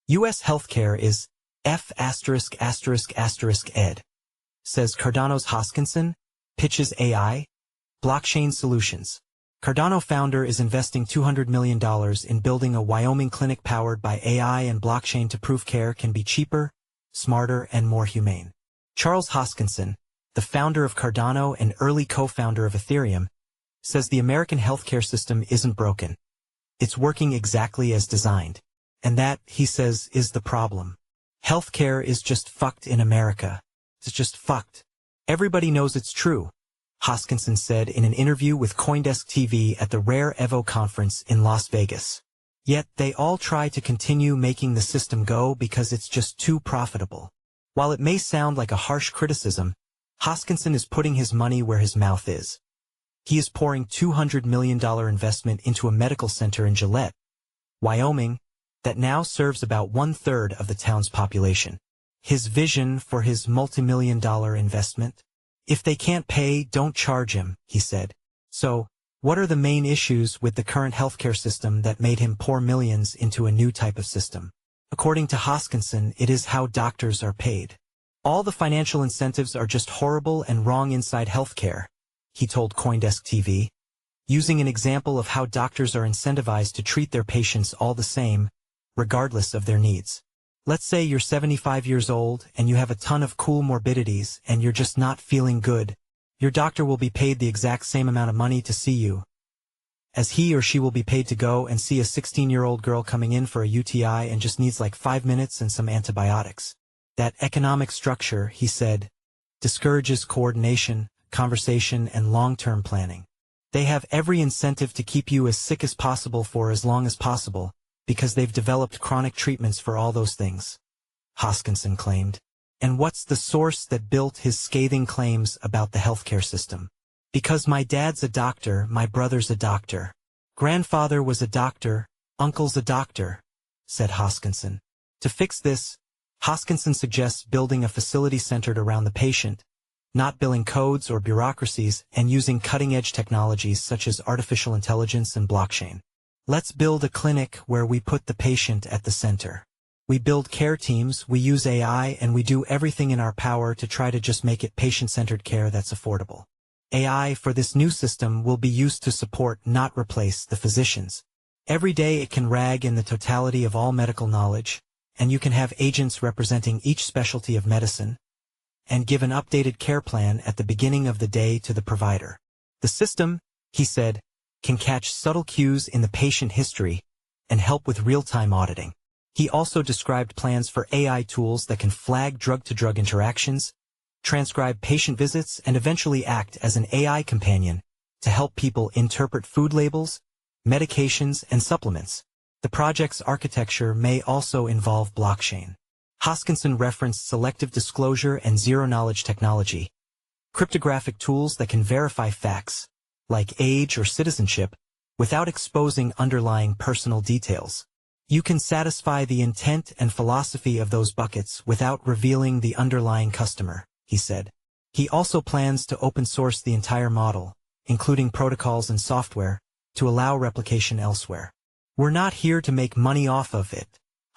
U.S. healthcare is F*****ed, says Cardano's Hoskinson, pitches AI, blockchain solutions. Cardano founder is investing $200 million in building a Wyoming clinic powered by AI and blockchain to prove care can be cheaper, smarter, and more humane. Charles Hoskinson, the founder of Cardano and early co-founder of Ethereum, says the American healthcare system isn't broken. It's working exactly as designed. And that, he says, is the problem. Healthcare is just fucked in America. It's just fucked. Everybody knows it's true, Hoskinson said in an interview with CoinDesk TV at the Rare Evo conference in Las Vegas. Yet they all try to continue making the system go because it's just too profitable. While it may sound like a harsh criticism, Hoskinson is putting his money where his mouth is. He is pouring $200 million investment into a medical center in Gillette, Wyoming, that now serves about 1/3 of the town's population. His vision for his multi-million-dollar investment? If they can't pay, don't charge him, he said. So, what are the main issues with the current healthcare system that made him pour millions into a new type of system? According to Hoskinson, it is how doctors are paid. All the financial incentives are just horrible and wrong inside healthcare, he told CoinDesk TV, using an example of how doctors are incentivized to treat their patients all the same, regardless of their needs. Let's say you're 75 years old and you have a ton of cool morbidities and you're just not feeling good. Your doctor will be paid the exact same amount of money to see you as he or she will be paid to go and see a 16-year-old girl coming in for a UTI and just needs like 5 minutes and some antibiotics. That economic structure, he said, discourages coordination, conversation, and long-term planning. They have every incentive to keep you as sick as possible for as long as possible, because they've developed chronic treatments for all those things, Hoskinson claimed. And what's the source that built his scathing claims about the healthcare system? Because my dad's a doctor, my brother's a doctor. Grandfather was a doctor, uncle's a doctor, said Hoskinson. To fix this, Hoskinson suggests building a facility centered around the patient, not billing codes or bureaucracies, and using cutting-edge technologies such as artificial intelligence and blockchain. Let's build a clinic where we put the patient at the center. We build care teams, we use AI, and we do everything in our power to try to just make it patient-centered care that's affordable. AI for this new system will be used to support, not replace, the physicians. Every day it can rag in the totality of all medical knowledge, and you can have agents representing each specialty of medicine, and give an updated care plan at the beginning of the day to the provider. The system, he said, can catch subtle cues in the patient history and help with real-time auditing. He also described plans for AI tools that can flag drug-to-drug interactions, transcribe patient visits, and eventually act as an AI companion to help people interpret food labels, medications, and supplements. The project's architecture may also involve blockchain. Hoskinson referenced selective disclosure and zero-knowledge technology, cryptographic tools that can verify facts, like age or citizenship, without exposing underlying personal details. You can satisfy the intent and philosophy of those buckets without revealing the underlying customer, he said. He also plans to open source the entire model, including protocols and software, to allow replication elsewhere. We're not here to make money off of it,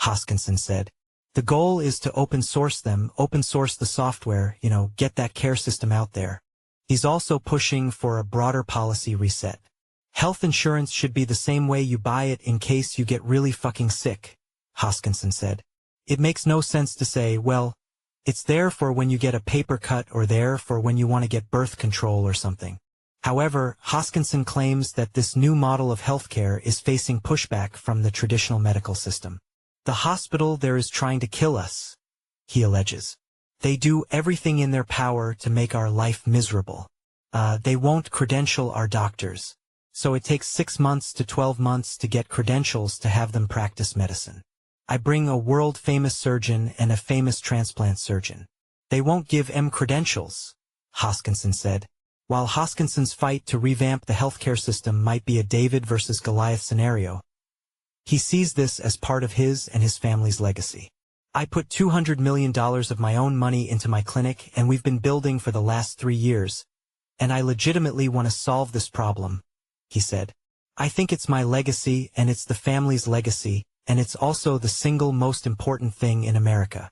Hoskinson said. The goal is to open source them, open source the software, get that care system out there. He's also pushing for a broader policy reset. Health insurance should be the same way you buy it in case you get really fucking sick, Hoskinson said. It makes no sense to say, well, it's there for when you get a paper cut or there for when you want to get birth control or something. However, Hoskinson claims that this new model of healthcare is facing pushback from the traditional medical system. The hospital there is trying to kill us, he alleges. They do everything in their power to make our life miserable. They won't credential our doctors. So it takes 6 months to 12 months to get credentials to have them practice medicine. I bring a world-famous surgeon and a famous transplant surgeon. They won't give them credentials, Hoskinson said. While Hoskinson's fight to revamp the healthcare system might be a David versus Goliath scenario, he sees this as part of his and his family's legacy. I put $200 million of my own money into my clinic and we've been building for the last 3 years, and I legitimately want to solve this problem, he said. I think it's my legacy and it's the family's legacy, and it's also the single most important thing in America.